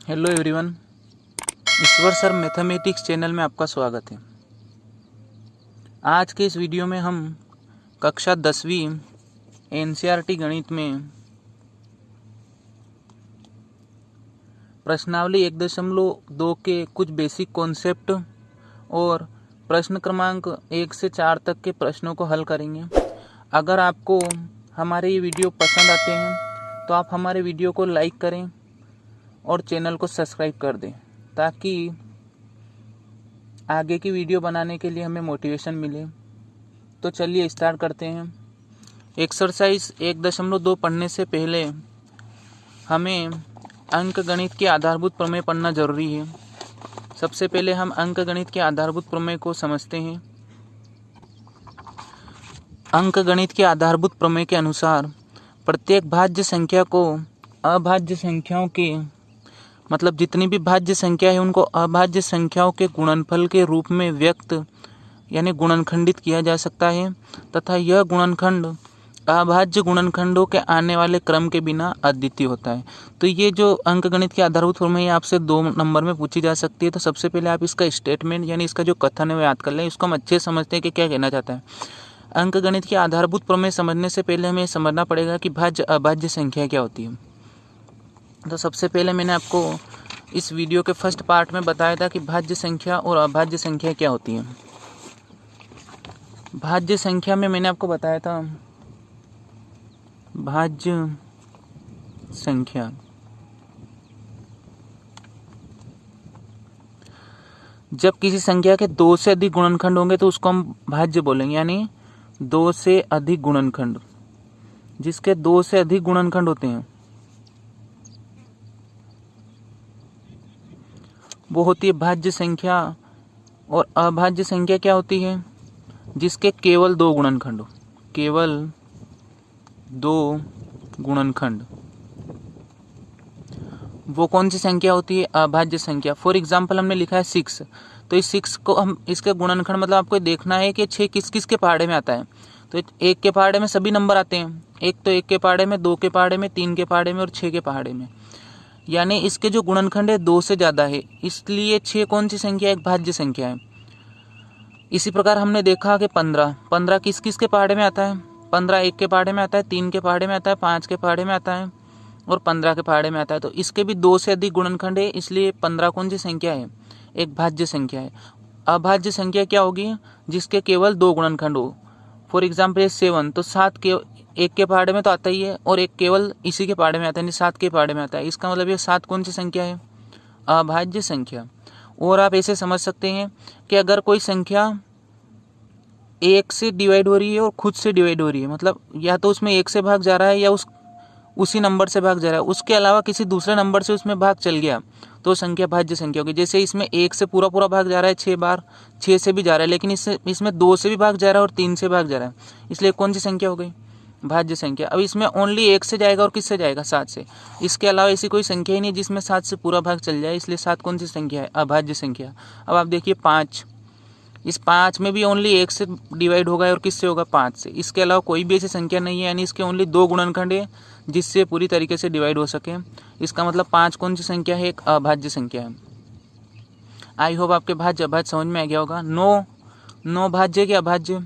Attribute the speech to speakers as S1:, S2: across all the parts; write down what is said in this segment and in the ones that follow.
S1: Hello everyone, ईश्वर sir mathematics channel में आपका स्वागत है। आज के इस वीडियो में हम कक्षा 10वीं एनसीईआरटी गणित में प्रश्नावली 1.2 के कुछ बेसिक कॉन्सेप्ट और प्रश्न क्रमांक 1 से 4 तक के प्रश्नों को हल करेंगे। अगर आपको हमारे ये वीडियो पसंद आते हैं तो आप हमारे वीडियो को लाइक करें और चैनल को सब्सक्राइब कर दें ताकि आगे की वीडियो बनाने के लिए हमें मोटिवेशन मिले। तो चलिए स्टार्ट करते हैं। एक्सरसाइज 1.2 पढ़ने से पहले हमें अंक गणित के आधारभूत प्रमेय पढ़ना जरूरी है। सबसे पहले हम अंक गणित के आधारभूत प्रमेय को समझते हैं। अंक गणित के आधारभूत प्रमेय के अनुसार प्रत्येक भाज्य संख्या को अभाज्य संख्याओं के मतलब जितनी भी भाज्य संख्या है उनको अभाज्य संख्याओं के गुणनफल के रूप में व्यक्त यानी गुणनखंडित किया जा सकता है तथा यह गुणनखंड अभाज्य गुणनखंडों के आने वाले क्रम के बिना अद्वितीय होता है। तो ये जो अंक गणित के आधारभूत प्रमेय आपसे 2 नंबर में पूछी जा सकती है। तो सबसे पहले आप इसका स्टेटमेंट यानी इसका जो कथन है वो याद कर लें। इसको हम अच्छे समझते हैं कि क्या कहना चाहता है। अंक गणित के आधारभूत प्रमेय समझने से पहले हमें समझना पड़ेगा कि भाज्य अभाज्य संख्या क्या होती है। तो सबसे पहले मैंने आपको इस वीडियो के फर्स्ट पार्ट में बताया था कि भाज्य संख्या और अभाज्य संख्या क्या होती है। भाज्य संख्या में मैंने आपको बताया था भाज्य संख्या जब किसी संख्या के 2 से अधिक गुणनखंड होंगे तो उसको हम भाज्य बोलेंगे, यानी 2 से अधिक गुणनखंड। जिसके 2 से अधिक गुणनखंड होते हैं वो होती है भाज्य संख्या। और अभाज्य संख्या क्या होती है? जिसके केवल 2 गुणनखंड हो, केवल 2 गुणनखंड। वो कौन सी संख्या होती है? अभाज्य संख्या। फॉर एग्जाम्पल हमने लिखा है 6, तो इस 6 को हम इसके गुणनखंड मतलब आपको देखना है कि 6 किस किस के पहाड़े में आता है। तो 1 के पहाड़े में सभी नंबर आते हैं। 1 तो 1 के पहाड़े में, 2 के पहाड़े में, 3 के पहाड़े में और 6 के पहाड़े में, यानी इसके जो गुणनखंड है 2 से ज़्यादा है, इसलिए 6 कौन सी संख्या है? एक भाज्य संख्या है। इसी प्रकार हमने देखा कि 15 किस किस के पहाड़े में आता है? 15 1 के पहाड़े में आता है, 3 के पहाड़े में आता है, 5 के पहाड़े में आता है और 15 के पहाड़े में आता है। तो इसके भी 2 से अधिक गुणनखंड है, इसलिए 15 कौन सी संख्या है? एक भाज्य संख्या है। अभाज्य संख्या क्या होगी? जिसके केवल 2 गुणनखंड हो। फॉर एग्जाम्पल 7, तो 7 के 1 के पहाड़े में तो आता ही है और एक केवल इसी के पहाड़े में आता है, 7 के पहाड़े में आता है। इसका मतलब ये 7 कौन सी संख्या है? अभाज्य संख्या। और आप ऐसे समझ सकते हैं कि अगर कोई संख्या 1 से डिवाइड हो रही है और खुद से डिवाइड हो रही है, मतलब या तो उसमें 1 से भाग जा रहा है या उसी नंबर से भाग जा रहा है, उसके अलावा किसी दूसरे नंबर से उसमें भाग चल गया, तो संख्या भाज्य संख्या होगी। जैसे इसमें 1 से पूरा भाग जा रहा है 6 बार, 6 से भी जा रहा है, लेकिन इसमें 2 से भी भाग जा रहा है और 3 से भाग जा रहा है, इसलिए कौन सी संख्या हो गई? भाज्य संख्या। अब इसमें ओनली 1 से जाएगा और किससे जाएगा? 7 से। इसके अलावा ऐसी कोई संख्या ही नहीं जिसमें 7 से पूरा भाग चल जाए, इसलिए 7 कौन सी संख्या है? अभाज्य संख्या। अब आप देखिए 5, इस 5 में भी ओनली 1 से डिवाइड होगा और किससे होगा? 5 से। इसके अलावा कोई भी ऐसी संख्या नहीं है, यानी इसके ओनली 2 गुणनखंड है जिससे पूरी तरीके से डिवाइड हो सके। इसका मतलब 5 कौन सी संख्या है? एक अभाज्य संख्या है। आई होप आपके भाज्य अभाज्य समझ में आ गया होगा। 9 भाज्य के अभाज्य?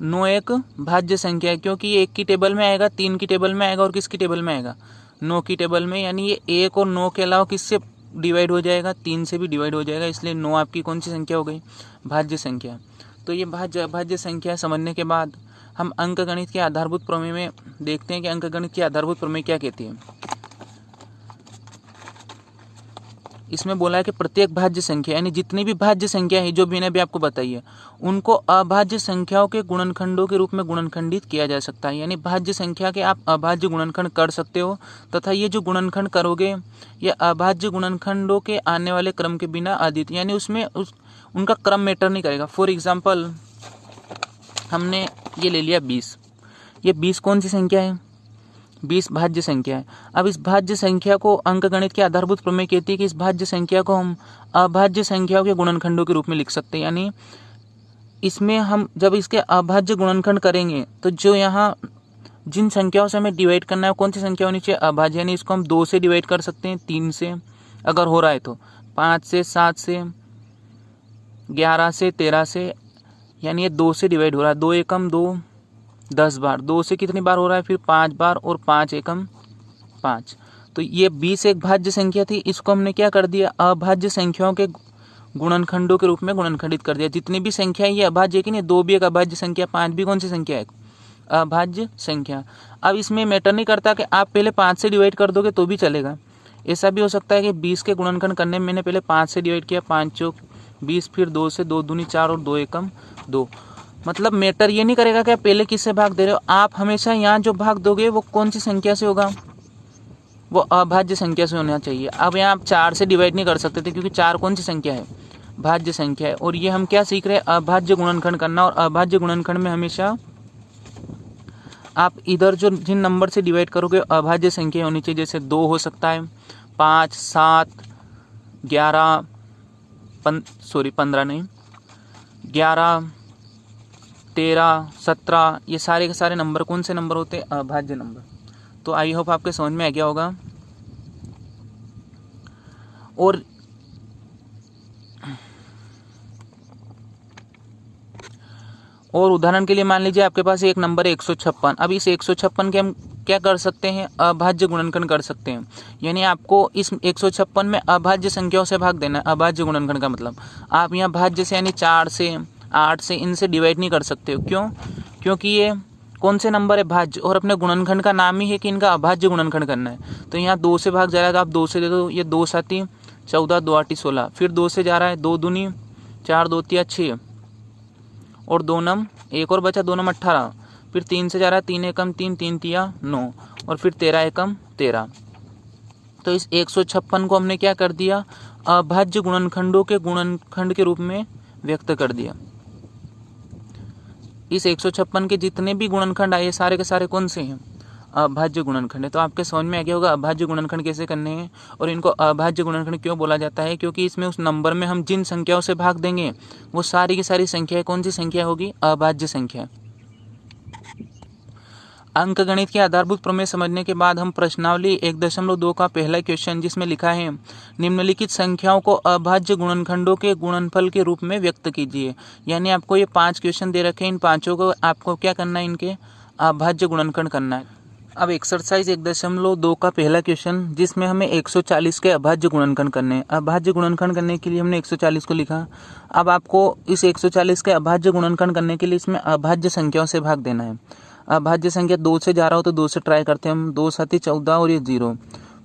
S1: 9 एक भाज्य संख्या है, क्योंकि ये 1 की टेबल में आएगा, 3 की टेबल में आएगा और किसकी टेबल में आएगा? 9 की टेबल में, यानी ये 1 और 9 के अलावा किससे डिवाइड हो जाएगा? 3 से भी डिवाइड हो जाएगा, इसलिए 9 आपकी कौन सी संख्या हो गई? भाज्य संख्या। तो ये भाज्य अभाज्य संख्या समझने के बाद हम अंक गणित के आधारभूत प्रमेय में देखते हैं कि अंक गणित की आधारभूत प्रमेय क्या कहती है। इसमें बोला है कि प्रत्येक भाज्य संख्या यानी जितनी भी भाज्य संख्या है जो मैंने अभी आपको बताई है उनको अभाज्य संख्याओं के गुणनखंडों के रूप में गुणनखंडित किया जा सकता है। यानी भाज्य संख्या के आप अभाज्य गुणनखंड कर सकते हो तथा ये जो गुणनखंड करोगे ये अभाज्य गुणनखंडों के आने वाले क्रम के बिना अद्वितीय, यानी उसमें उनका क्रम मैटर नहीं करेगा। फॉर एग्जाम्पल हमने ये ले लिया 20, ये 20 कौन सी संख्या है? 20 भाज्य संख्या है। अब इस भाज्य संख्या को अंक गणित के आधारभूत प्रमेय कहती है कि इस भाज्य संख्या को हम अभाज्य संख्याओं के गुणनखंडों के रूप में लिख सकते हैं। यानी इसमें हम जब इसके अभाज्य गुणनखंड करेंगे तो जो यहाँ जिन संख्याओं से हमें डिवाइड करना है कौन सी संख्या होनी चाहिए? अभाज्य, यानी इसको हम 2 से डिवाइड कर सकते हैं, 3 से अगर हो रहा है तो, 5 से, 7 से, 11 से, 13 से, यानी ये 2 से डिवाइड हो रहा है। 2 एकम 2, 10 बार। 2 से कितनी बार हो रहा है फिर? 5 बार, और 5 एकम 5। तो ये 20 एक भाज्य संख्या थी, इसको हमने क्या कर दिया? अभाज्य संख्याओं के गुणनखंडों के रूप में गुणनखंडित कर दिया। जितनी भी संख्या है ये अभाज्य की नहीं, 2 भी एक अभाज्य संख्या, 5 भी कौन सी संख्या है? अभाज्य संख्या। अब इसमें मैटर नहीं करता कि आप पहले 5 से डिवाइड कर दोगे तो भी चलेगा। ऐसा भी हो सकता है कि 20 के गुणनखंड करने में मैंने पहले 5 से डिवाइड किया, 5 चौक 20, फिर 2 से, 2 दूनी 4 और 2 एकम 2। मतलब मैटर ये नहीं करेगा कि आप पहले किससे भाग दे रहे हो, आप हमेशा यहाँ जो भाग दोगे वो कौन सी संख्या से होगा? वो अभाज्य संख्या से होना चाहिए। अब यहाँ आप 4 से डिवाइड नहीं कर सकते थे, क्योंकि 4 कौन सी संख्या है? भाज्य संख्या है। और ये हम क्या सीख रहे हैं? अभाज्य गुणनखंड करना। और अभाज्य गुणनखंड में हमेशा आप इधर जो जिन नंबर से डिवाइड करोगे अभाज्य संख्या होनी चाहिए। जैसे 2 हो सकता है, 5, 7, 11, 15 नहीं, 11, 13, 17, ये सारे के सारे नंबर कौन से नंबर होते हैं? अभाज्य नंबर। तो आई होप आपके समझ में आ गया होगा। और उदाहरण के लिए मान लीजिए आपके पास एक नंबर है 156। अब इस 156 के हम क्या कर सकते हैं? अभाज्य गुणनखंड कर सकते हैं। यानी आपको इस 156 में अभाज्य संख्याओं से भाग देना है। अभाज्य गुणनखंड का मतलब आप यहाँ भाज्य से यानी 4 से, 8 से, इनसे डिवाइड नहीं कर सकते हो। क्यों? क्योंकि ये कौन से नंबर है? भाज्य। और अपने गुणनखंड का नाम ही है कि इनका अभाज्य गुणनखंड करना है। तो यहाँ 2 से भाग जा रहा है तो आप 2 से दे दो। ये 2 साती 14, 2 आठी 16। फिर 2 से जा रहा है, 2 दूनी 4, 2 तिया 6, और 2 नम 1 और बचा, 2 नम 18। फिर 3 से जा रहा है, 3 एकम 3, 3 तिया 9, और फिर 13 एकम 13। तो इस 156 को हमने क्या कर दिया? अभाज्य गुणनखंडों के गुणनखंड के रूप में व्यक्त कर दिया। इस 156 के जितने भी गुणनखंड आए सारे के सारे कौन से हैं? अभाज्य गुणनखंड है। तो आपके समझ में आ गया होगा अभाज्य गुणनखंड कैसे करने हैं। और इनको अभाज्य गुणनखंड क्यों बोला जाता है? क्योंकि इसमें उस नंबर में हम जिन संख्याओं से भाग देंगे वो सारी की सारी संख्या कौन सी संख्या होगी? अभाज्य संख्या। अंकगणित के आधारभूत प्रमेय समझने के बाद हम प्रश्नावली 1.2 का पहला क्वेश्चन जिसमें लिखा है निम्नलिखित संख्याओं को अभाज्य गुणनखंडों के गुणनफल के रूप में व्यक्त कीजिए। यानी आपको ये 5 क्वेश्चन दे रखे हैं, इन 5 को आपको क्या करना है? इनके अभाज्य गुणनखंड करना है। अब एक्सरसाइज 1.2 का पहला क्वेश्चन जिसमें हमें 140 के अभाज्य गुणनखंड करने हैं। अभाज्य गुणनखंड करने के लिए हमने 140 को लिखा। अब आपको इस 140 के अभाज्य गुणनखंड करने के लिए इसमें अभाज्य संख्याओं से भाग देना है। अभाज्य संख्या 2 से जा रहा हो तो 2 से ट्राई करते हैं हम। 2 साथी 14 और ये 0।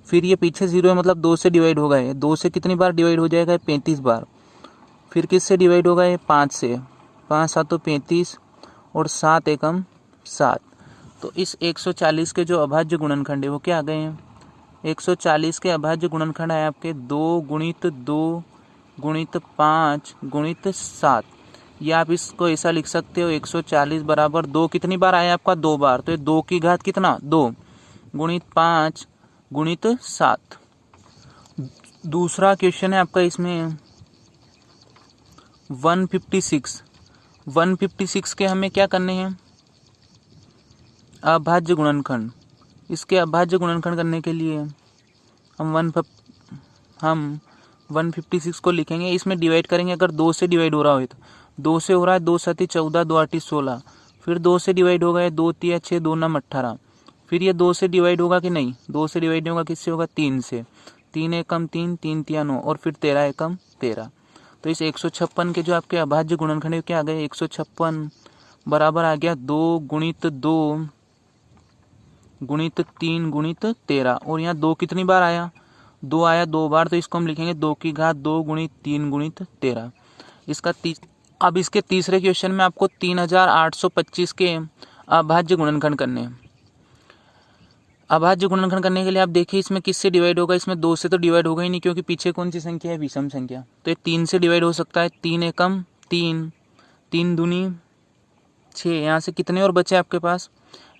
S1: फिर ये पीछे 0 है मतलब 2 से डिवाइड होगा। ये 2 से कितनी बार डिवाइड हो जाएगा? 35 बार। फिर किससे डिवाइड होगा? ये 5 से। 5 7 तो 35 और 7 एकम 7। तो इस 140 के जो अभाज्य गुणनखंड है वो क्या आ गए हैं? 140 के अभाज्य गुणनखंड है आपके 2 गुणित 2 गुणित 5 गुणित 7। या आप इसको ऐसा लिख सकते हो 140 बराबर 2 कितनी बार आया आपका? 2 बार। तो ये 2 की घात कितना? 2 गुणित 5 गुणित 7। दूसरा क्वेश्चन है आपका इसमें 156 के हमें क्या करने हैं? अभाज्य गुणनखंड। इसके अभाज्य गुणनखंड करने के लिए हम 156 को लिखेंगे। इसमें डिवाइड करेंगे। अगर 2 से डिवाइड हो रहा हो तो 2 से हो रहा है, 2 साथी 14, 2 आठी 16। फिर 2 से डिवाइड होगा, 2 तिया 6, 2 नम 18। फिर ये 2 से डिवाइड होगा कि नहीं? 2 से डिवाइड नहीं होगा, किससे होगा? 3 से। 3 एकम 3, 3 तिया 9, और फिर 13 एकम 13। तो इस 156 के जो आपके अभाज्य गुणनखंड है क्या आ गए? 156 बराबर आ गया 2 गुणित 2 गुणित 3 गुणित 13। और यहाँ 2 कितनी बार आया? 2 आया 2 बार। तो इसको हम लिखेंगे 2 की घात 2 गुणित 3 गुणित 13। अब इसके तीसरे क्वेश्चन में आपको 3825 के अभाज्य गुणनखंड करने हैं। अभाज्य गुणनखंड करने के लिए आप देखिए इसमें किससे डिवाइड होगा? इसमें 2 से तो डिवाइड होगा ही नहीं, क्योंकि पीछे कौन सी संख्या है? विषम संख्या। तो ये 3 से डिवाइड हो सकता है। 3 एकम 3, 3 दूनी 6। यहाँ से कितने और बचे आपके पास?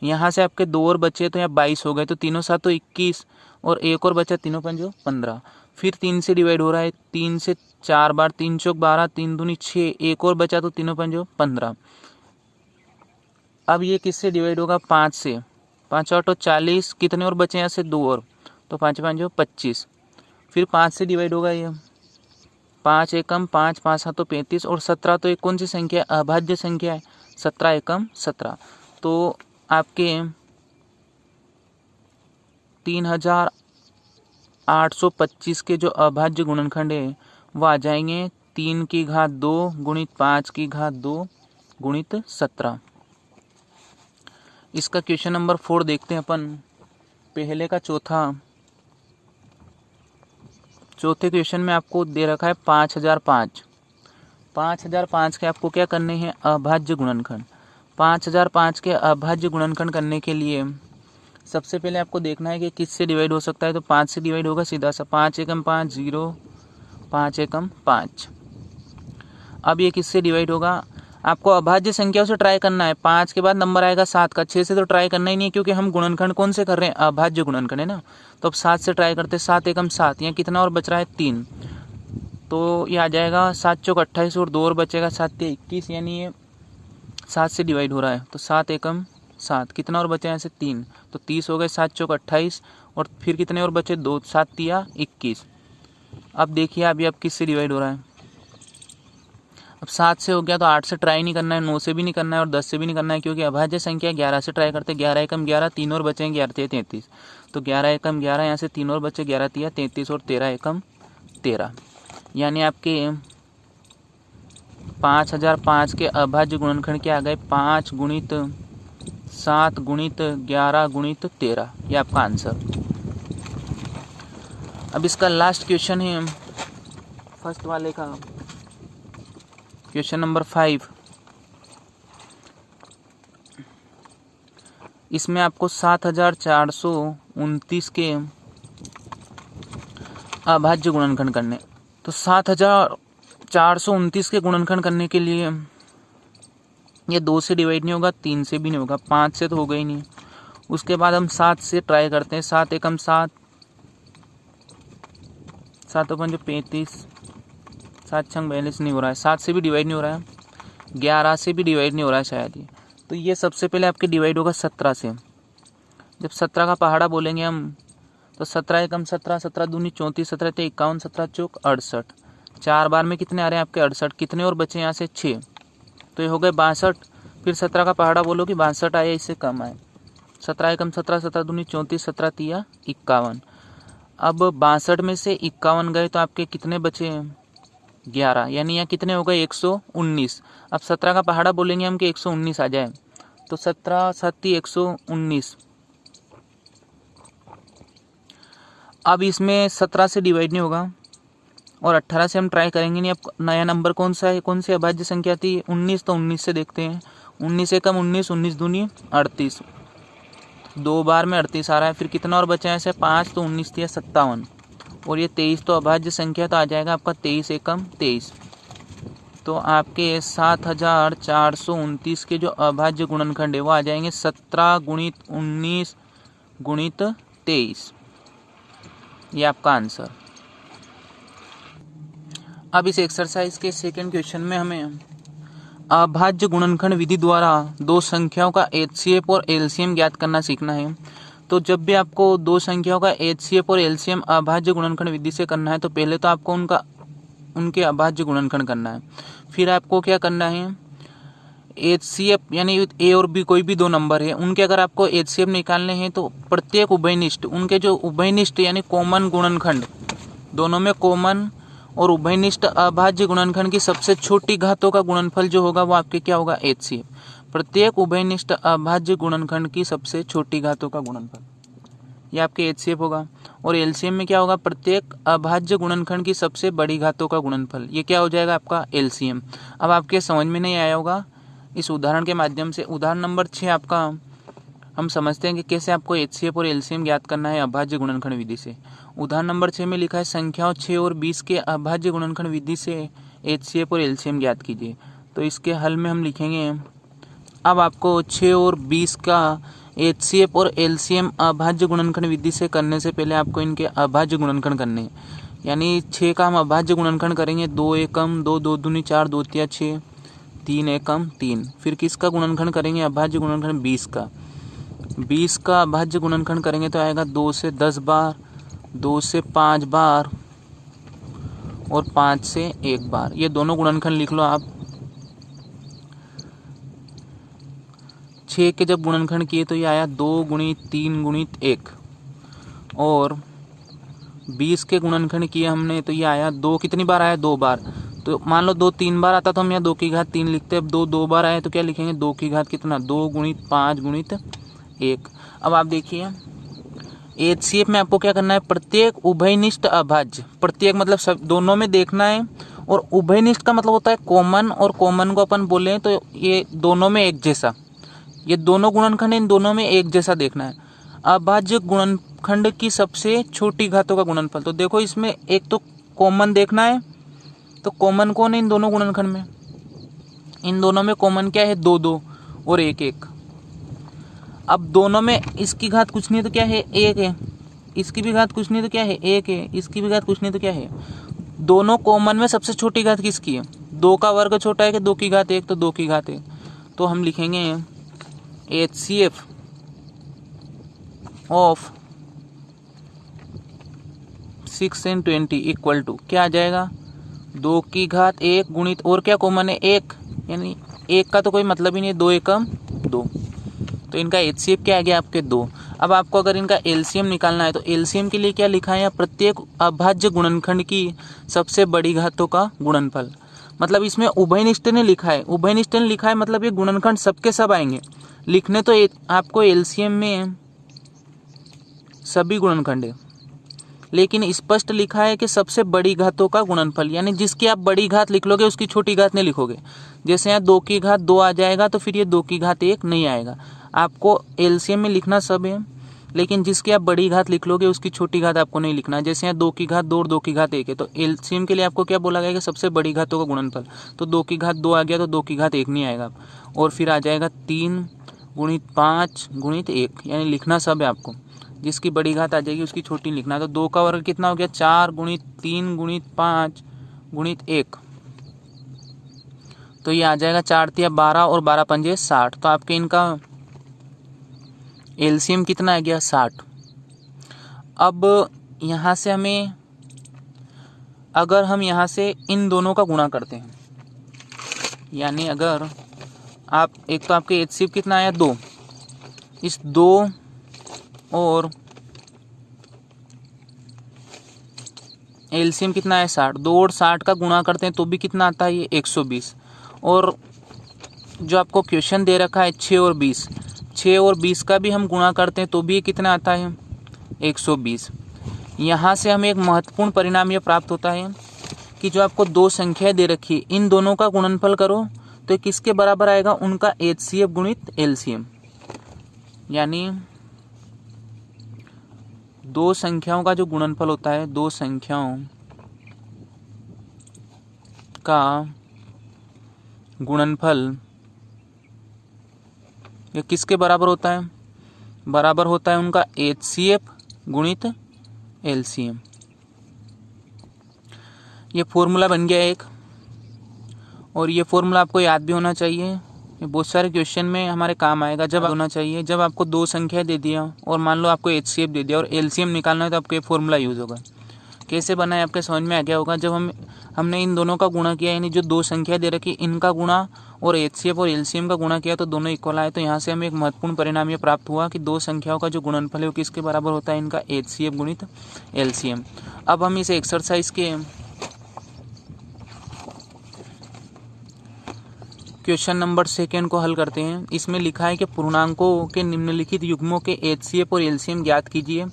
S1: यहाँ से आपके 2 और बचे, तो यहाँ 22 हो गए। तो 3 7 21, और 1 और बचा 3 5 15। फिर 3 से डिवाइड हो रहा है। 3 से 4 बार, 3 चौक 12, 3 दूनी 6, 1 और बचा तो 3 5 15। अब ये किससे डिवाइड होगा? 5 से। 5 8 40, कितने और बचे यहाँ से 2 और, तो 5 5 25। फिर 5 से डिवाइड होगा ये, 5 एकम 5, 5 7 35, और 17 तो एक कौन सी संख्या है, अभाज्य संख्या है, 17 एकम 17। तो आपके 3825 के जो अभाज्य गुणनखंड है वो आ जाएंगे 3 की घात 2 गुणित 5 की घात 2 गुणित 17। इसका क्वेश्चन नंबर 4 देखते हैं अपन। पहले का चौथे क्वेश्चन में आपको दे रखा है 5005। 5005 के आपको क्या करने हैं, अभाज्य गुणनखंड। 5005 के अभाज्य गुणनखंड करने के लिए सबसे पहले आपको देखना है कि किससे डिवाइड हो सकता है। तो 5 से डिवाइड होगा सीधा सा, 5 एकम 5 0, 5 एकम 5। अब ये किससे डिवाइड होगा, आपको अभाज्य संख्याओं से ट्राई करना है। 5 के बाद नंबर आएगा 7 का, 6 से तो ट्राई करना ही नहीं है क्योंकि हम गुणनखंड कौन से कर रहे हैं, अभाज्य गुणनखंड है ना। तो अब 7 से ट्राई करते हैं, 7 एकम 7, यहाँ कितना और बच रहा है 3, तो ये आ जाएगा 7 चौक 28 और 2 और बचेगा 7 21, यानी ये 7 से डिवाइड हो रहा है। तो 7 एकम 7, कितना और बचे यहाँ से 3, तो 30 हो गए, 7 चौक 28 और फिर कितने और बचे 2, 7 तिया 21। अब देखिए अभी अब किससे डिवाइड हो रहा है। अब 7 से हो गया तो 8 से ट्राई नहीं करना है, 9 से भी नहीं करना है और 10 से भी नहीं करना है क्योंकि अभाज्य संख्या 11 से ट्राई करते हैं। 11 एकम 11, 3 और बचे 11 तिया 33, तो 11 एकम 11, यहाँ से 3 और बचे 11 तिया 33 और 13 एकम 13, यानी आपके 5005 के अभाज्य गुणनखंड क्या आ गए, 5 गुणित 7 गुणित 11 गुणित 13, ये आपका आंसर। अब इसका लास्ट क्वेश्चन है फर्स्ट वाले का, क्वेश्चन नंबर 5। इसमें आपको 7429 के अभाज्य गुणनखंड करने। तो 7429 के गुणनखंड करने के लिए ये 2 से डिवाइड नहीं होगा, 3 से भी नहीं होगा, 5 से तो होगा ही नहीं। उसके बाद हम 7 से ट्राई करते हैं, 7 एकम 7, 7 पंज 35, 7 छंग 42 नहीं हो रहा है, 7 से भी डिवाइड नहीं हो रहा है, 11 से भी डिवाइड नहीं हो रहा है शायद ये। तो ये सबसे पहले आपके डिवाइड होगा 17 से। जब 17 का पहाड़ा बोलेंगे हम तो 17 एकम 17, 17 दूनी 34, 17 ते 51, 17 चौक 68, 4 बार में कितने आ रहे हैं आपके 68, कितने और बचे यहाँ से 6, तो ये हो गए 62। फिर 17 का पहाड़ा बोलो कि 62 आया, इससे कम आए। 17 एकम 17, 17 दूनी 34, 17 तिया 51। अब 62 में से 51 गए तो आपके कितने बचे हैं 11, यानी यहाँ कितने हो गए 119। अब 17 का पहाड़ा बोलेंगे हम कि 119 आ जाए, तो 17 7 119। अब इसमें 17 से डिवाइड नहीं होगा और 18 से हम ट्राई करेंगे नहीं। अब नया नंबर कौन सा है, कौन सी अभाज्य संख्या थी 19, तो 19 से देखते हैं। 19 एकम 19, 19 दूनी 38, 2 बार में 38 आ रहा है। फिर कितना और बचा है ऐसे 5, तो 19 थी 57 और ये 23 तो अभाज्य संख्या, तो आ जाएगा आपका 23 एकम 23। तो आपके 7429 के जो अभाज्य गुणनखंड है वो आ जाएंगे 17 गुणित 19 गुणित 23, ये आपका आंसर। अब इस एक्सरसाइज के सेकंड क्वेश्चन में हमें अभाज्य गुणनखंड विधि द्वारा दो संख्याओं का एचसीएफ और एलसीएम ज्ञात करना सीखना है। तो जब भी आपको दो संख्याओं का एचसीएफ और एलसीएम अभाज्य गुणनखंड विधि से करना है तो पहले तो आपको उनके अभाज्य गुणनखंड करना है। फिर आपको क्या करना है, एचसीएफ यानी ए और बी कोई भी दो नंबर है उनके अगर आपको एचसीएफ निकालने हैं तो प्रत्येक उभयनिष्ठ उनके जो उभयनिष्ठ यानी कॉमन गुणनखंड, दोनों में कॉमन और उभयनिष्ठ अभाज्य गुणनखंड की सबसे छोटी घातों का गुणनफल जो होगा वो आपके क्या होगा एचसीएफ। प्रत्येक उभयनिष्ठ अभाज्य गुणनखंड की सबसे छोटी घातों का गुणनफल, ये आपके एचसीएफ होगा। और एलसीएम में क्या होगा, प्रत्येक अभाज्य गुणनखंड की सबसे बड़ी घातों का गुणनफल, ये क्या हो जाएगा आपका एलसीएम। अब आपके समझ में नहीं आया होगा इस उदाहरण के माध्यम से। उदाहरण नंबर 6 आपका हम समझते हैं कि कैसे आपको एचसीएफ और एलसीएम ज्ञात करना है अभाज्य गुणनखंड विधि से। उदाहरण नंबर 6 में लिखा है संख्याओं 6 और 20 के अभाज्य गुणनखंड विधि से एचसीएफ और एलसीएम ज्ञात कीजिए। तो इसके हल में हम लिखेंगे, अब आपको 6 और 20 का एचसीएफ और एलसीएम अभाज्य गुणनखंड विधि से करने से पहले आपको इनके अभाज्य गुणनखंड करने हैं। यानी 6 का हम अभाज्य गुणनखंड करेंगे 2 एकम 2, 2 दूनी 4, 2 तिया 6, 3 एकम 3। फिर किसका गुणनखंड करेंगे अभाज्य गुणनखंड 20 का, 20 का अभाज्य गुणनखंड करेंगे तो आएगा 2 से 10 बार, 2 से 5 बार और 5 से 1 बार। ये दोनों गुणनखंड लिख लो आप। 6 के जब गुणनखंड किए तो ये आया 2 गुणित 3 गुणित 1, और 20 के गुणनखंड किए हमने तो ये आया 2, कितनी बार आया 2 बार। तो मान लो 2 3 बार आता तो हम यहाँ 2 की घात 3 लिखते, अब 2 2 बार आए तो क्या लिखेंगे 2 की घात कितना 2 गुणित 5 गुणित 1। अब आप देखिए HCF में आपको क्या करना है, प्रत्येक उभयनिष्ठ अभाज्य, प्रत्येक मतलब सब दोनों में देखना है, और उभयनिष्ठ का मतलब होता है कॉमन, और कॉमन को अपन बोले तो ये दोनों में एक जैसा, ये दोनों गुणनखंड इन दोनों में एक जैसा देखना है। अभाज्य गुणनखंड की सबसे छोटी घातों का गुणनफल, तो देखो इसमें एक तो कॉमन देखना है, तो कॉमन कौन है इन दोनों गुणनखंड में, इन दोनों में कॉमन क्या है 2 2 और 1 1। अब दोनों में इसकी घात कुछ नहीं है तो क्या है 1 है, इसकी भी घात कुछ नहीं तो क्या है 1 है, इसकी भी घात कुछ नहीं तो क्या है। दोनों कॉमन में सबसे छोटी घात किसकी है, 2 का वर्ग छोटा है कि 2 की घात 1, तो 2 की घात 1। तो हम लिखेंगे HCF of 6 and 20 equal to क्या आ जाएगा 2 की घात 1 गुणित, और क्या कॉमन है 1, यानी 1 का तो कोई मतलब ही नहीं, 2 एकम 2, तो इनका HCF क्या आ गया आपके 2। अब आपको अगर इनका LCM निकालना है तो LCM के लिए क्या लिखा है, प्रत्येक अभाज्य गुणनखंड की सबसे बड़ी घातों का गुणनफल। मतलब इसमें उभयनिष्ठ ने लिखा है, उभयनिष्ठ ने लिखा है मतलब ये गुणनखंड सबके सब आएंगे लिखने, तो आपको LCM में सभी गुणनखंड है, लेकिन स्पष्ट लिखा है कि सबसे बड़ी घातों का गुणनफल, यानी जिसकी आप बड़ी घात लिख लोगे उसकी छोटी घात नहीं लिखोगे। जैसे यहाँ 2 की घात 2 आ जाएगा तो फिर ये 2 की घात 1 नहीं आएगा। आपको LCM में लिखना सब है, लेकिन जिसकी आप बड़ी घात लिख लोगे उसकी छोटी घात आपको नहीं लिखना। जैसे यहाँ 2 की घात 2 और 2 की घात 1 है, तो LCM के लिए आपको क्या बोला गया कि सबसे बड़ी घातों का गुणनफल, तो 2 की घात 2 आ गया तो 2 की घात 1 नहीं आएगा, और फिर आ जाएगा 3 गुणित 5 गुणित 1, यानी लिखना सब है आपको, जिसकी बड़ी घात आ जाएगी उसकी छोटी लिखना। तो 2 का वर्ग कितना हो गया 4 गुणित 3 गुणित 5 गुणित 1, तो ये आ जाएगा 4 तिया 12 और 12 पंजे 60, तो आपके इनका LCM कितना आ गया 60। अब यहाँ से हमें, अगर हम यहाँ से इन दोनों का गुणा करते हैं, यानी अगर आप एक तो आपके HCF कितना आया 2, इस 2 और LCM कितना है 60, 2 और 60 का गुणा करते हैं तो भी कितना आता है ये 120, और जो आपको क्वेश्चन दे रखा है 6 और 20, 6 और 20 का भी हम गुणा करते हैं तो भी ये कितना आता है 120। यहाँ से हमें एक महत्वपूर्ण परिणाम ये प्राप्त होता है कि जो आपको 2 संख्याएं दे रखी है इन दोनों का गुणनफल करो तो किसके बराबर आएगा, उनका HCF गुणित LCM, यानी 2 संख्याओं का जो गुणनफल होता है, 2 संख्याओं का गुणनफल ये किसके बराबर होता है, बराबर होता है उनका HCF गुणित LCM। ये फॉर्मूला बन गया एक, और ये फॉर्मूला आपको याद भी होना चाहिए, ये बहुत सारे क्वेश्चन में हमारे काम आएगा। जब होना चाहिए जब आपको 2 संख्या दे दिया और मान लो आपको HCF दे दिया और LCM निकालना है तो आपको ये फॉर्मूला यूज़ होगा। कैसे बना है आपके समझ में आ गया होगा। जब हमने इन दोनों का गुणा किया, यानी जो 2 संख्या दे रखी इनका गुणा और HCF और LCM का गुणा किया तो दोनों इक्वल आए, तो यहाँ से हमें एक महत्वपूर्ण परिणाम ये प्राप्त हुआ कि 2 संख्याओं का जो गुणनफल है वो किसके बराबर होता है, इनका HCF गुणित LCM। अब हम इस एक्सरसाइज के क्वेश्चन नंबर 2 को हल करते हैं। इसमें लिखा है कि पूर्णांकों के निम्नलिखित युग्मों के HCF और LCM ज्ञात कीजिए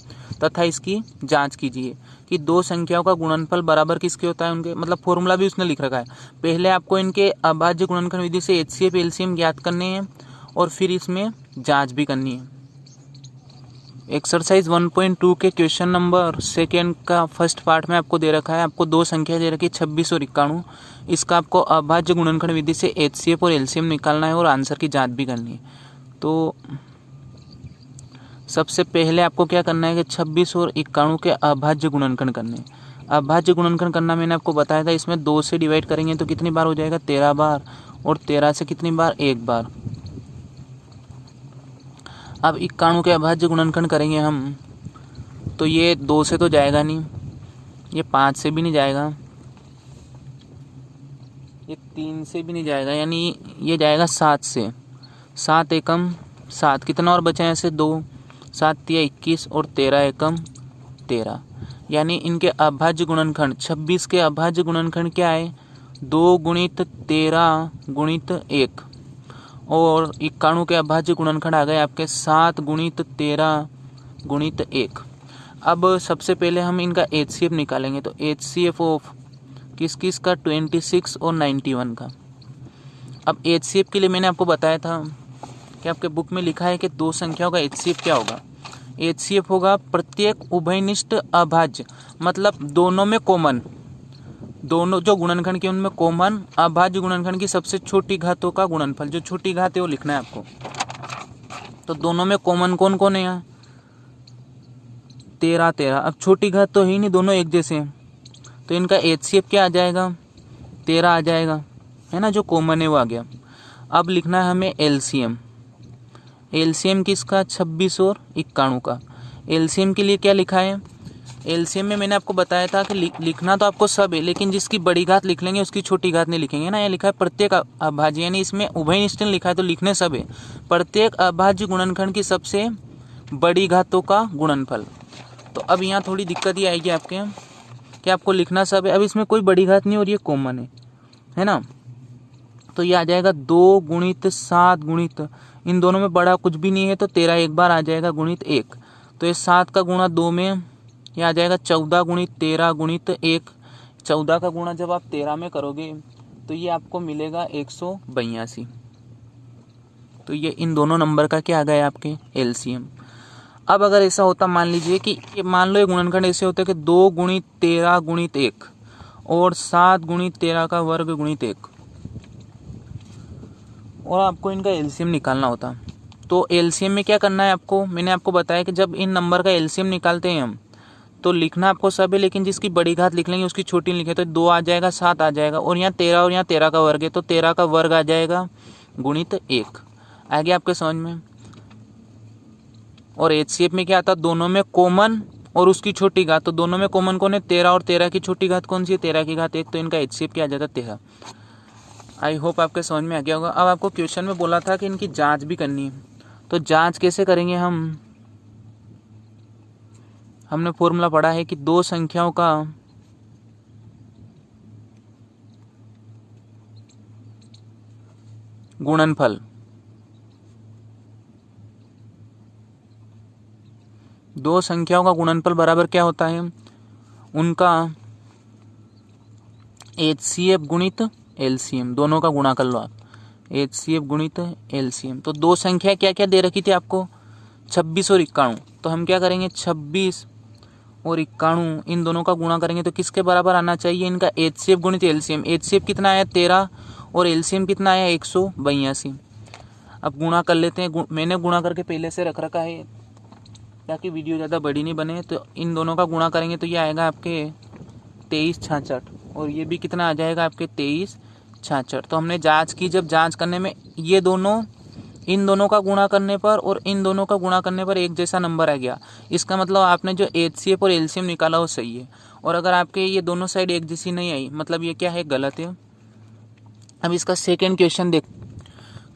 S1: तथा इसकी जांच कीजिए कि 2 संख्याओं का गुणनफल बराबर किसके होता है उनके, मतलब फॉर्मूला भी उसने लिख रखा है। पहले आपको इनके अभाज्य गुणनखंड विधि से HCF LCM ज्ञात करने हैं और फिर इसमें जांच भी करनी है। एक्सरसाइज 1.2 के क्वेश्चन नंबर 2 का फर्स्ट पार्ट में आपको दे रखा है, आपको 2 संख्या दे रखी है 26 और 91। इसका आपको अभाज्य गुणनखंड विधि से HCF और LCM निकालना है और आंसर की जांच भी करनी है। तो सबसे पहले आपको क्या करना है कि 26 और 91 के अभाज्य गुणनखंड करने हैं। अभाज्य गुणनखंड करना मैंने आपको बताया था, इसमें 2 से डिवाइड करेंगे तो कितनी बार हो जाएगा 13 बार, और 13 से कितनी बार 1 बार। अब 91 के अभाज्य गुणनखंड करेंगे हम, तो ये 2 से तो जाएगा नहीं, ये 5 से भी नहीं जाएगा, ये 3 से भी नहीं जाएगा, यानी ये जाएगा 7 से। 7 एकम 7, कितना और बचा है ऐसे 2, 7 या 21 और 13 एकम 13, यानी इनके अभाज्य गुणनखंड 26 के अभाज्य गुणनखंड क्या है, 2 गुणित 13 गुणित 1, और 91 के अभाज्य गुणनखंड आ गए आपके 7 गुणित 13 गुणित 1। अब सबसे पहले हम इनका HCF निकालेंगे, तो HCF ऑफ किस किस का, 26 और 91 का। अब HCF के लिए मैंने आपको बताया था कि आपके बुक में लिखा है कि दो संख्याओं का HCF क्या होगा। HCF होगा प्रत्येक उभयनिष्ठ अभाज्य, मतलब दोनों में कॉमन, दोनों जो गुणनखंड के उनमें कॉमन अभाज्य गुणनखंड की सबसे छोटी घातों का गुणनफल, जो छोटी घात है वो लिखना है आपको। तो दोनों में कॉमन कौन कौन है यहाँ, 13 13। अब छोटी घात तो है ही नहीं, दोनों एक जैसे हैं, तो इनका HCF क्या आ जाएगा, 13 आ जाएगा, है ना, जो कॉमन है वो आ गया। अब लिखना है हमें LCM। LCM किसका, 26 और 91 का। LCM के लिए क्या लिखा है, LCM में मैंने आपको बताया था कि लिखना तो आपको सब है, लेकिन जिसकी बड़ी घात लिख लेंगे उसकी छोटी घात नहीं लिखेंगे ना। यहाँ लिखा है प्रत्येक अभाज्य, यानी इसमें उभयनिष्ठ लिखा है तो लिखने सब है, प्रत्येक अभाज्य गुणनखंड की सबसे बड़ी घातों का गुणनफल। तो अब यहाँ थोड़ी दिक्कत ही आएगी आपके कि आपको लिखना सब है। अब इसमें कोई बड़ी घात नहीं और ये कॉमन है ना, तो ये आ जाएगा 2 गुणित 7 गुणित, इन दोनों में बड़ा कुछ भी नहीं है तो 13 एक बार आ जाएगा गुणित 1, तो ये 7 का गुणा 2 में ये आ जाएगा 14 गुणित 13 गुणित 1। 14 का गुणा जब आप 13 में करोगे तो ये आपको मिलेगा 182। तो ये इन दोनों नंबर का क्या आ गया आपके LCM। अब अगर ऐसा होता, मान लीजिए कि मान लो ये गुणनखंड ऐसे होते कि 2 गुणित 13 गुणित 1 और 7 गुणित 13 का वर्ग गुणित 1, और आपको इनका LCM निकालना होता। तो LCM में क्या करना है आपको, मैंने आपको बताया कि जब इन नंबर का LCM निकालते हैं हम तो लिखना आपको सब है, लेकिन जिसकी बड़ी घात लिख लेंगे उसकी छोटी लिखे, तो 2 आ जाएगा, 7 आ जाएगा, और यहाँ 13 और यहाँ 13 का वर्ग है तो 13 का वर्ग आ जाएगा गुणित 1। आ गया आपके समझ में। और HCF में क्या आता, दोनों में कॉमन और उसकी छोटी घात, तो दोनों में कॉमन कौन है, 13, और 13 की छोटी घात कौन सी है, 13 की घात 1, तो इनका HCF क्या आ जाता, 13। आई होप आपके समझ में आ गया होगा। अब आपको क्वेश्चन में बोला था कि इनकी जांच भी करनी है, तो जांच कैसे करेंगे हमने फॉर्मूला पढ़ा है कि दो संख्याओं का गुणनफल बराबर क्या होता है, उनका HCF गुणित LCM, दोनों का गुणा कर लो आप, HCF गुणित LCM। तो दो संख्या क्या क्या दे रखी थी आपको, 26 और 91, तो हम क्या करेंगे 26 और 91 इन दोनों का गुणा करेंगे तो किसके बराबर आना चाहिए, इनका HCF गुणित LCM। HCF कितना आया 13 और LCM कितना आया 182। अब गुणा कर लेते हैं, मैंने गुणा करके पहले से रख रखा है ताकि वीडियो ज़्यादा बड़ी नहीं बने। तो इन दोनों का गुणा करेंगे तो ये आएगा आपके 2366, और ये भी कितना आ जाएगा आपके 2366। तो हमने जांच की, जब जांच करने में ये दोनों इन दोनों का गुणा करने पर और इन दोनों का गुणा करने पर एक जैसा नंबर आ गया, इसका मतलब आपने जो HCF और LCM निकाला वो सही है। और अगर आपके ये दोनों साइड एक जैसी नहीं आई, मतलब ये क्या है, गलत है। अब इसका सेकेंड क्वेश्चन देख,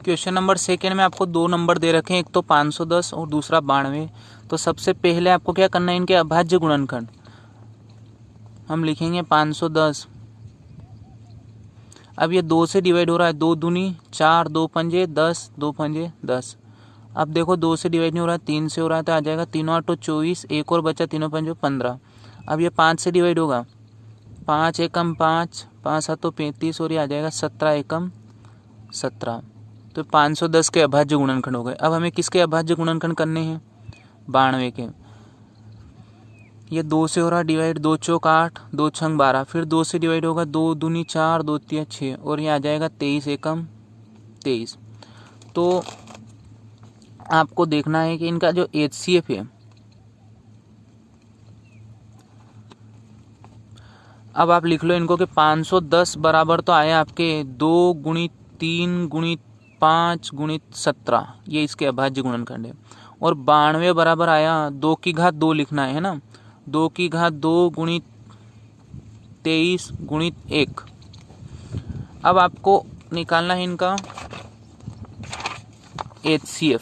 S1: क्वेश्चन नंबर सेकेंड में आपको दो नंबर दे रखे हैं, एक तो 510 और दूसरा 92। तो सबसे पहले आपको क्या करना है, इनके अभाज्य गुणनखंड हम लिखेंगे 510। अब ये 2 से डिवाइड हो रहा है, 2 दूनी 4, 2 पंजे 10, 2 पंजे 10। अब देखो 2 से डिवाइड नहीं हो रहा है, 3 से हो रहा है, तो आ जाएगा 3 8 24, एक और बचा 3 पंजो 15। अब ये 5 से डिवाइड होगा, 5 एकम 5, 5 7 35, और ये आ जाएगा 17 एकम 17। तो 510 के अभाज्य गुणनखंड हो गए। अब हमें किसके अभाज्य गुणनखंड करने हैं, 92 के। ये 2 से हो रहा है डिवाइड, 2 चौक 8, 2 छंग 12, फिर 2 से डिवाइड होगा, 2 दूनी 4, 2 तिया 6, और ये आ जाएगा 23 एकम 23। तो आपको देखना है कि इनका जो HCF है, अब आप लिख लो इनको कि 510 बराबर तो आया आपके 2 गुणित 3 गुणित 5 गुणित 17, ये इसके अभाज्य गुणनखंड है। और 92 बराबर आया 2 की घात 2 लिखना है ना, 2 की घात 2 गुणित 23 गुणित 1। अब आपको निकालना है इनका HCF।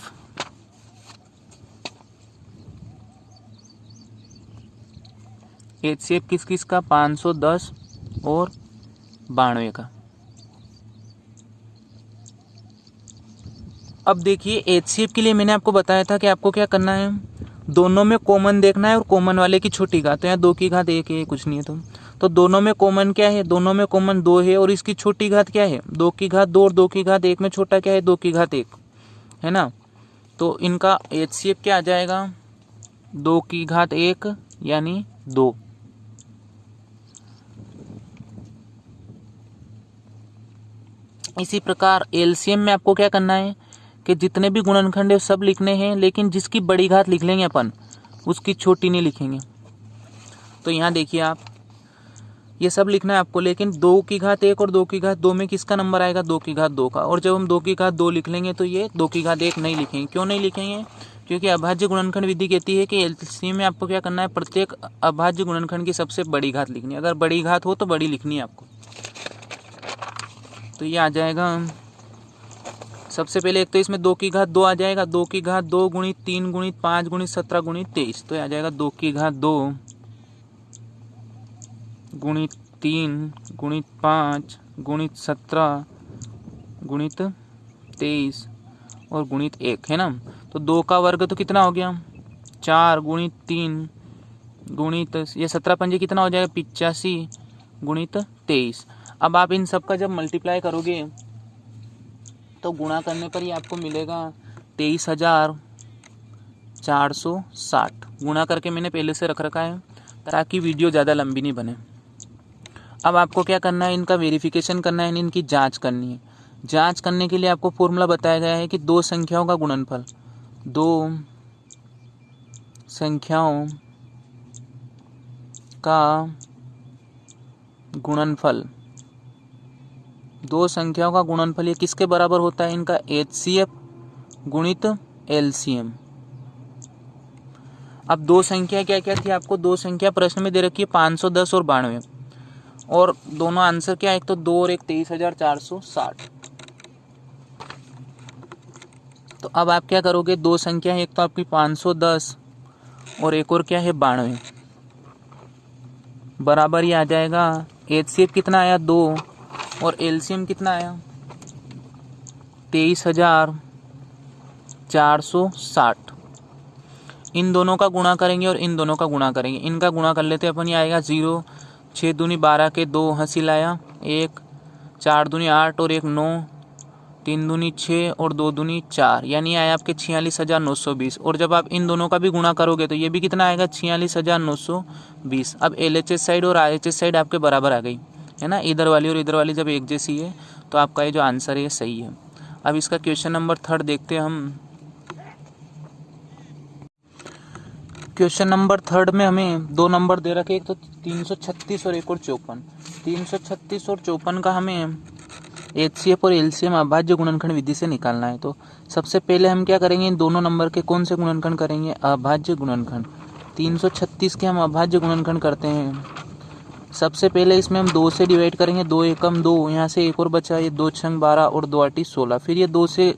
S1: HCF किस किस का, 510 और 92 का। अब देखिए HCF के लिए मैंने आपको बताया था कि आपको क्या करना है, दोनों में कॉमन देखना है और कॉमन वाले की छोटी घात। तो यहाँ 2 की घात 1 है, कुछ नहीं है तो दोनों में कॉमन क्या है, दोनों में कॉमन 2 है और इसकी छोटी घात क्या है, 2 की घात 2 और 2 की घात 1 में छोटा क्या है, 2 की घात 1 है ना। तो इनका HCF क्या आ जाएगा, 2 की घात 1 यानी 2। इसी प्रकार LCM में आपको क्या करना है कि जितने भी गुणनखंड है सब लिखने हैं, लेकिन जिसकी बड़ी घात लिख लेंगे अपन, उसकी छोटी नहीं लिखेंगे। तो यहाँ देखिए आप, ये सब लिखना है आपको, लेकिन 2 की घात 1 और 2 की घात 2 में किसका नंबर आएगा, 2 की घात 2 का। और जब हम 2 की घात 2 लिख लेंगे तो ये 2 की घात 1 नहीं लिखेंगे। क्यों नहीं लिखेंगे, क्योंकि अभाज्य गुणनखंड विधि कहती है कि LCM में आपको क्या करना है, प्रत्येक अभाज्य गुणनखंड की सबसे बड़ी घात लिखनी है। अगर बड़ी घात हो तो बड़ी लिखनी है आपको। तो ये आ जाएगा, सबसे पहले एक तो इसमें 2 की घात 2 आ जाएगा, 2 की घात 2 गुणित 3 गुणित 5 गुणित 17 गुणित 23। तो ये आ जाएगा 2 की घात 2 गुणित 3 गुणित 5 गुणित 17 गुणित 23 और गुणित 1 है ना। तो 2 का वर्ग तो कितना हो गया, 4 गुणित 3 गुणित ये 17 पंजे कितना हो जाएगा, 85 गुणित 23। अब आप इन सब का जब मल्टीप्लाई करोगे तो गुणा करने पर ही आपको मिलेगा 23,460। गुणा करके मैंने पहले से रख रखा है ताकि वीडियो ज़्यादा लंबी नहीं बने। अब आपको क्या करना है, इनका वेरिफिकेशन करना है, इनकी जांच करनी है। जांच करने के लिए आपको फॉर्मूला बताया गया है कि दो संख्याओं का गुणनफल, दो संख्याओं का गुणनफल, दो संख्याओं का गुणनफल ये किसके बराबर होता है, इनका HCF गुणित LCM। अब दो संख्या क्या क्या थी, आपको दो संख्या प्रश्न में दे रखी है 510 और 92, और दोनों आंसर क्या है, एक तो 2 और एक 23,460। तो अब आप क्या करोगे, दो संख्या है, एक तो आपकी 510 और एक और क्या है 92, बराबर ही आ जाएगा। HCF कितना आया 2 और LCM कितना आया 23,460। इन दोनों का गुणा करेंगे और इन दोनों का गुणा करेंगे, इनका गुणा कर लेते हैं अपन। ये आएगा 0, 6 दूनी 12 के 2 हंसी लाया 1, 4 दूनी 8 और 1 9, 3 दूनी 6 और 2 दूनी 4, यानी आया आपके 46,920। और जब आप इन दोनों का भी गुणा करोगे तो ये भी कितना आएगा 46,920। अब LHS साइड और RHS साइड आपके बराबर आ गई है ना, इधर वाली और इधर वाली जब एक जैसी है तो आपका ये जो आंसर है ये सही है। अब इसका क्वेश्चन नंबर 3 देखते हैं हम। क्वेश्चन नंबर 3 में हमें दो नंबर दे रखे, एक तो 336 और एक और 54। 336 और 54 का हमें HCF और LCM अभाज्य गुणनखंड विधि से निकालना है। तो सबसे पहले हम क्या करेंगे, इन दोनों नंबर के कौन से गुणनखंड करेंगे, अभाज्य गुणनखंड। 336 के हम अभाज्य गुणनखंड करते हैं। सबसे पहले इसमें हम 2 से डिवाइड करेंगे, 2 एकम 2, यहाँ से एक और बचा, ये 2 छंग 12 और 2 आठी 16। फिर ये 2 से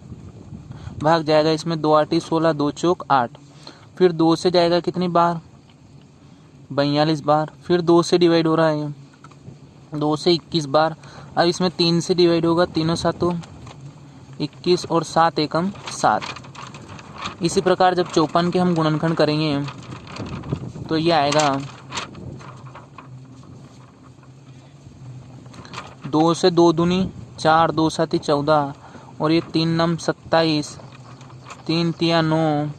S1: भाग जाएगा, इसमें 2 आठी 16, 2 चौक 8। फिर 2 से जाएगा कितनी बार, 42 बार। फिर 2 से डिवाइड हो रहा है, 2 से 21 बार। अब इसमें 3 से डिवाइड होगा, 3 7 21 और 7 एकम 7। इसी प्रकार जब 54 के हम गुणनखंड करेंगे तो ये आएगा 2 से 2 दूनी 4, 2 7 14 और ये 3 नम 27, 3 तिया 9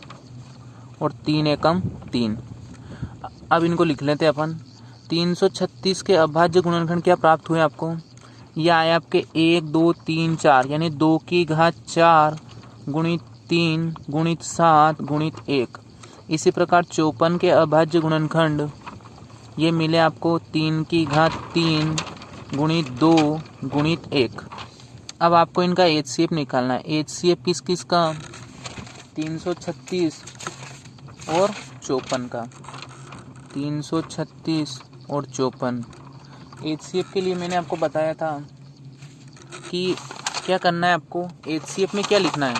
S1: और 3 एकम 3। अब इनको लिख लेते हैं अपन। 336 के अभाज्य गुणनखंड क्या प्राप्त हुए आपको, यह आया आपके 1 2 3 4, यानी 2 की घात 4 गुणित 3 गुणित 7 गुणित 1। इसी प्रकार 54 के अभाज्य गुणनखंड ये मिले आपको 3 की घात 3 गुणित 2 गुणित 1। अब आपको इनका HCF निकालना है। HCF किस किस का, 336 और 54 का, 336 और 54। HCF के लिए मैंने आपको बताया था कि क्या करना है आपको। HCF में क्या लिखना है,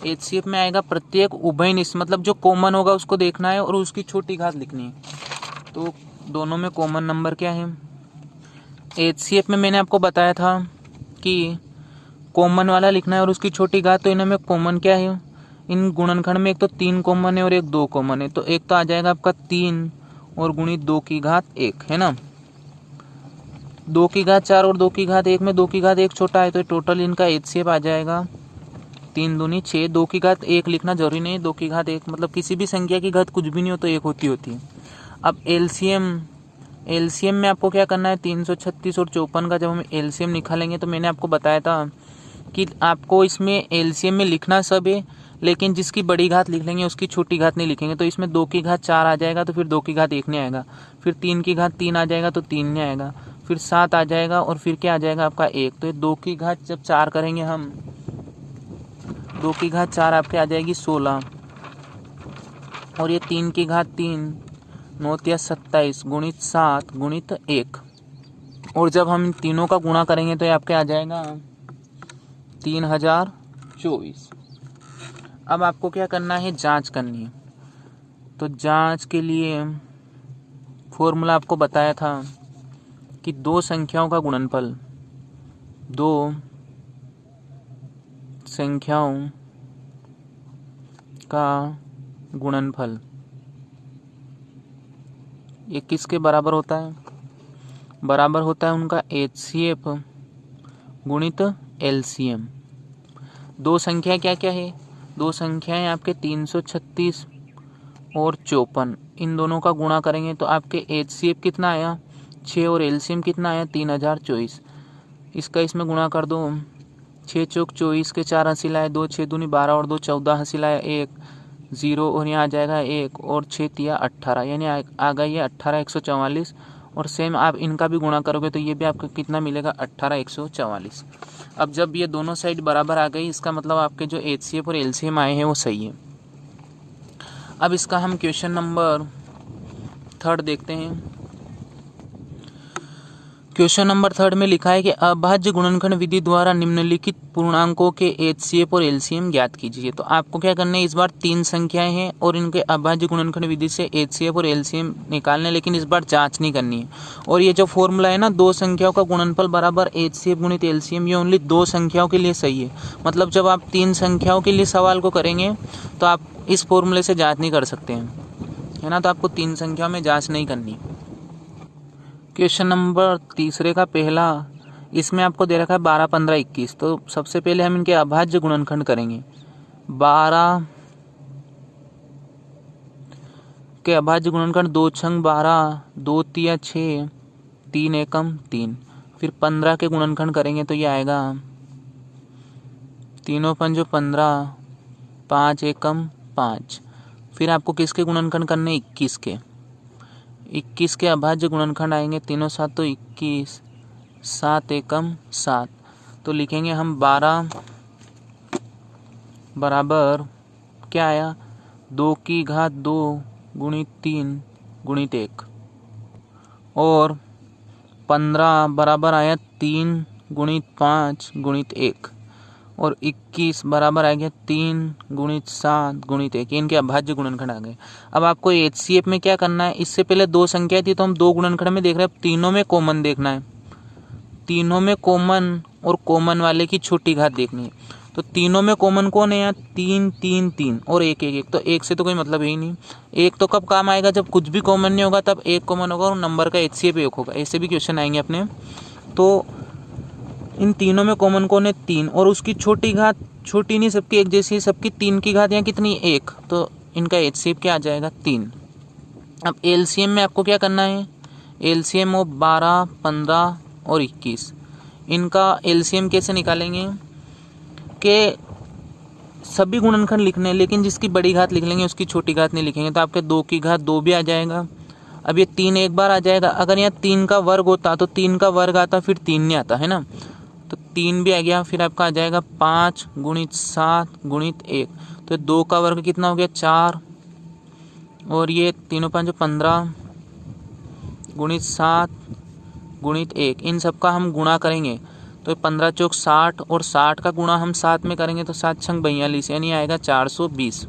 S1: HCF में आएगा प्रत्येक उभयनिष्ठ, मतलब जो कॉमन होगा उसको देखना है और उसकी छोटी घात लिखनी है। तो दोनों में कॉमन नंबर क्या है। HCF में मैंने आपको बताया था कि कॉमन वाला लिखना है और उसकी छोटी घात। तो इनमें कॉमन क्या है, इन गुणनखंड में एक तो 3 कॉमन है और एक 2 कॉमन है। तो एक तो आ जाएगा आपका 3 और गुणित 2 की घात 1 है ना, 2 की घात 4 और 2 की घात 1 में 2 की घात 1 छोटा है। तो टोटल इनका HCF आ जाएगा 3 दूनी 6। 2 की घात 1 लिखना जरूरी नहीं, 2 की घात 1 मतलब किसी भी संख्या की घात कुछ भी नहीं हो तो 1 होती है। अब एलसीएम में आपको क्या करना है, 336 और 54 का जब हम एलसीएम निकालेंगे तो मैंने आपको बताया था कि आपको इसमें एलसीएम में लिखना सब है, लेकिन जिसकी बड़ी घात लिख लेंगे उसकी छोटी घात नहीं लिखेंगे। तो इसमें 2 की घात 4 आ जाएगा तो फिर 2 की घात 1 नहीं आएगा, फिर 3 की घात 3 आ जाएगा तो 3 नहीं आएगा, फिर 7 आ जाएगा और फिर क्या आ जाएगा आपका 1। तो 2 की घात जब 4 करेंगे हम, 2 की घात 4 आपके आ जाएगी 16 और ये 3 की घात 3 9 या 27 गुणित 7 गुणित 1। और जब हम इन तीनों का गुणा करेंगे तो ये आपके आ जाएगा 3024। अब आपको क्या करना है, जांच करनी है। तो जांच के लिए फॉर्मूला आपको बताया था कि दो संख्याओं का गुणनफल, दो संख्याओं का गुणनफल ये किसके बराबर होता है, बराबर होता है उनका HCF गुणित LCM। दो संख्या क्या क्या है, दो संख्याएं आपके 336 और 54, इन दोनों का गुणा करेंगे तो आपके HCF कितना आया 6 और LCM कितना आया 3024। इसका इसमें गुणा कर दो, 6 चौक 24 के 4 हासिल लाए 2, 6 दूनी 12 और 2 14 हासिल लाया 1 0 और यहाँ आ जाएगा 1 और 6 तिया 18, यानी आ गई ये 18 144। और सेम आप इनका भी गुणा करोगे तो ये भी आपको कितना मिलेगा 18 144। अब जब ये दोनों साइड बराबर आ गई इसका मतलब आपके जो HCF और LCM आए हैं वो सही है। अब इसका हम क्वेश्चन नंबर 3 देखते हैं। क्वेश्चन नंबर 3 में लिखा है कि अभाज्य गुणनखंड विधि द्वारा निम्नलिखित पूर्णांकों के HCF और LCM ज्ञात कीजिए। तो आपको क्या करना है, इस बार 3 संख्याएं हैं और इनके अभाज्य गुणनखंड विधि से HCF और LCM निकालने, लेकिन इस बार जांच नहीं करनी है। और ये जो फॉर्मूला है ना, दो संख्याओं का गुणनफल बराबर HCF गुणित LCM, ये ओनली दो संख्याओं के लिए सही है। मतलब जब आप 3 संख्याओं के लिए सवाल को करेंगे तो आप इस फॉर्मूले से जाँच नहीं कर सकते हैं, है ना। तो आपको 3 संख्याओं में जाँच नहीं करनी। क्वेश्चन नंबर 3 का पहला, इसमें आपको दे रखा है 12 15 21। तो सबसे पहले हम इनके अभाज्य गुणनखंड करेंगे। 12 के अभाज्य गुणनखंड 2 छंग 12, 2 तिया 6, 3 एकम 3। फिर 15 के गुणनखंड करेंगे तो ये आएगा 3 पंजो 15, 5 एकम 5। फिर आपको किसके गुणनखंड करने, 21 के। 21 के अभाज्य गुणनखंड आएंगे 3 7 तो 21, 7 एकम 7। तो लिखेंगे हम 12 बराबर क्या आया 2 की घात 2 गुणित 3 गुणित 1, और 15 बराबर आया 3 गुणित 5 गुणित 1, और 21 बराबर आ गया 3 गुणित 7 गुणित 1। इनके अभाज्य गुणनखंड आ गए। अब आपको HCF में क्या करना है, इससे पहले दो संख्या थी तो हम दो गुणनखंड में देख रहे हैं, तीनों में कॉमन देखना है। तीनों में कॉमन और कॉमन वाले की छोटी घात देखनी है। तो तीनों में कॉमन कौन है यहाँ, 3 3 3 और 1 1 1। तो 1 से तो कोई मतलब ही नहीं। 1 तो कब काम आएगा, जब कुछ भी कॉमन नहीं होगा तब 1 कॉमन होगा और नंबर का HCF 1 होगा। ऐसे भी क्वेश्चन आएंगे अपने। तो इन तीनों में कॉमन कौन है 3, और उसकी छोटी घात, छोटी नहीं सबकी एक जैसी, सबकी 3 की घात यहाँ कितनी 1, तो इनका HCF क्या आ जाएगा 3। अब LCM में आपको क्या करना है, LCM हो 12 15 और 21। इनका LCM कैसे निकालेंगे कि सभी गुणनखंड लिखने हैं, लेकिन जिसकी बड़ी घात लिख लेंगे उसकी छोटी घात नहीं लिखेंगे। तो आपके 2 की घात 2 भी आ जाएगा। अब ये 3 एक बार आ जाएगा। अगर यहाँ 3 का वर्ग होता तो 3 का वर्ग आता, फिर 3 नहीं आता, है ना। तो 3 भी आ गया। फिर आपका आ जाएगा 5 गुणित 7 गुणित 1। तो 2 का वर्ग कितना हो गया 4, और ये तीनों 5 15 गुणित 7 गुणित 1, इन सब का हम गुणा करेंगे तो 15 चौक 60 और 60 का गुणा हम 7 में करेंगे तो 7 छंग 42, यानी आएगा 420।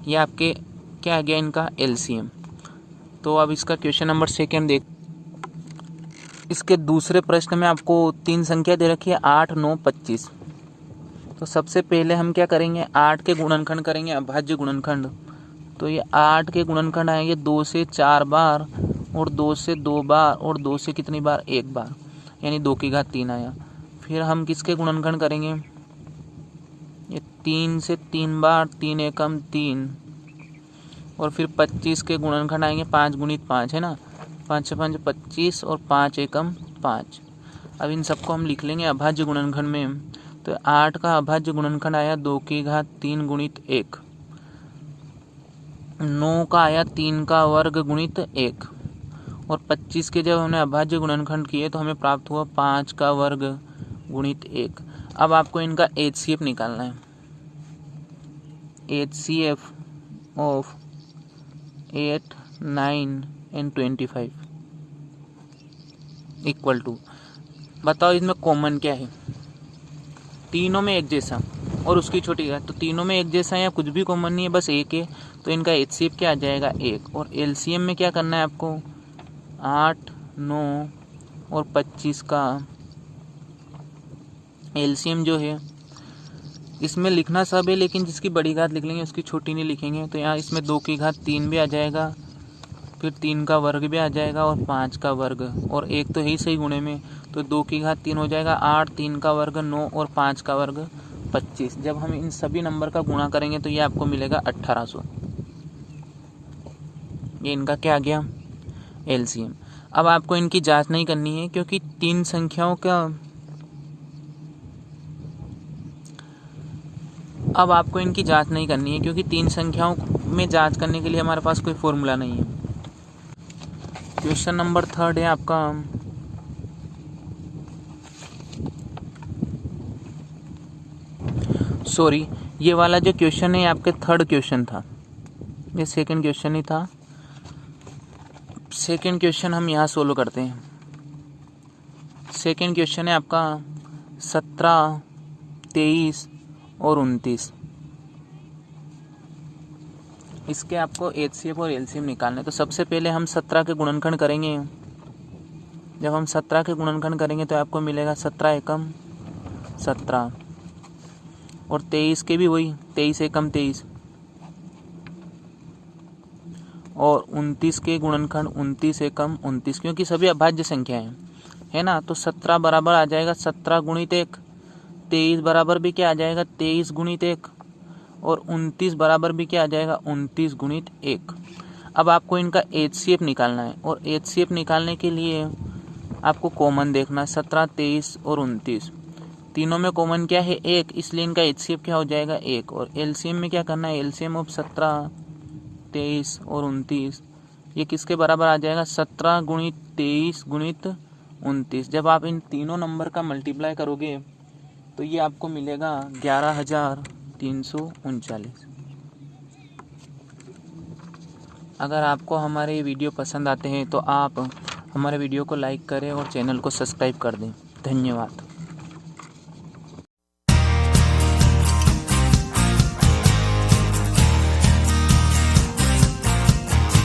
S1: ये आपके क्या आ गया इनका एलसीएम। तो अब इसका क्वेश्चन नंबर 2 देख। इसके दूसरे प्रश्न में आपको 3 संख्या दे रखी है 8, 9, 25। तो सबसे पहले हम क्या करेंगे, 8 के गुणनखंड करेंगे, अभाज्य गुणनखंड। तो ये 8 के गुणनखंड आएंगे 2 से 4 बार और 2 से 2 बार और 2 से कितनी बार, 1 बार, यानी 2 की घात 3 आया। फिर हम किसके गुणनखंड करेंगे, ये 3 से 3 बार, 3 एकम 3, और फिर 25 के गुणनखंड आएंगे 5 गुणित 5 है ना, 5 5 25 और 5 एकम 5। अब इन सबको हम लिख लेंगे अभाज्य गुणनखंड में। तो 8 का अभाज्य गुणनखंड आया 2 की घात 3 गुणित 1, 9 का आया 3 का वर्ग गुणित 1, और 25 के जब हमने अभाज्य गुणनखंड किए तो हमें प्राप्त हुआ 5 का वर्ग गुणित 1। अब आपको इनका HCF निकालना है। HCF of 8, 9 and 25 equal to, बताओ इसमें कॉमन क्या है, तीनों में एक जैसा और उसकी छोटी घात, तो तीनों में एक जैसा है या कुछ भी कॉमन नहीं है, बस एक है। तो इनका HCF क्या आ जाएगा 1। और LCM में क्या करना है आपको, 8, 9 और 25 का LCM जो है, इसमें लिखना सब है लेकिन जिसकी बड़ी घात लिख लेंगे उसकी छोटी नहीं लिखेंगे। तो यहाँ इसमें 2 की घात 3 भी आ जाएगा, फिर 3 का वर्ग भी आ जाएगा और 5 का वर्ग, और 1 तो है ही सही गुणे में, तो 2 की घात 3 हो जाएगा 8, 3 का वर्ग 9 और 5 का वर्ग 25। जब हम इन सभी नंबर का गुणा करेंगे तो ये आपको मिलेगा 1800। ये इनका क्या आ गया, LCM। अब आपको इनकी जांच नहीं करनी है क्योंकि तीन संख्याओं का, अब आपको इनकी जांच नहीं करनी है क्योंकि 3 संख्याओं में जांच करने के लिए हमारे पास कोई फॉर्मूला नहीं है। क्वेश्चन नंबर 3 है आपका, सॉरी ये वाला जो क्वेश्चन है आपके 3rd क्वेश्चन था, ये 2nd क्वेश्चन ही था। 2nd क्वेश्चन हम यहाँ सोल्व करते हैं। 2nd क्वेश्चन है आपका 17, 23 और 29। इसके आपको HCF और LCM निकालने। तो सबसे पहले हम 17 के गुणनखंड करेंगे। जब हम 17 के गुणनखंड करेंगे तो आपको मिलेगा 17 एकम 17, और 23 के भी वही 23 एकम 23, और 29 के गुणनखंड 29 एकम 29, क्योंकि सभी अभाज्य संख्या है ना। तो 17 बराबर आ जाएगा 17 गुणित 1, 23 बराबर भी क्या आ जाएगा 23 गुणित 1, और 29 बराबर भी क्या आ जाएगा 29 गुणित 1। अब आपको इनका HCF निकालना है, और HCF निकालने के लिए आपको कॉमन देखना है। 17, 23 और 29 तीनों में कॉमन क्या है 1, इसलिए इनका HCF क्या हो जाएगा 1। और LCM में क्या करना है, LCM ऑफ 17, 23 और 29 ये किसके बराबर आ जाएगा 17 गुणित 23 गुणित 29। जब आप इन तीनों नंबर का मल्टीप्लाई करोगे तो ये आपको मिलेगा 11,339। अगर आपको हमारे वीडियो पसंद आते हैं तो आप हमारे वीडियो को लाइक करें और चैनल को सब्सक्राइब कर दें। धन्यवाद।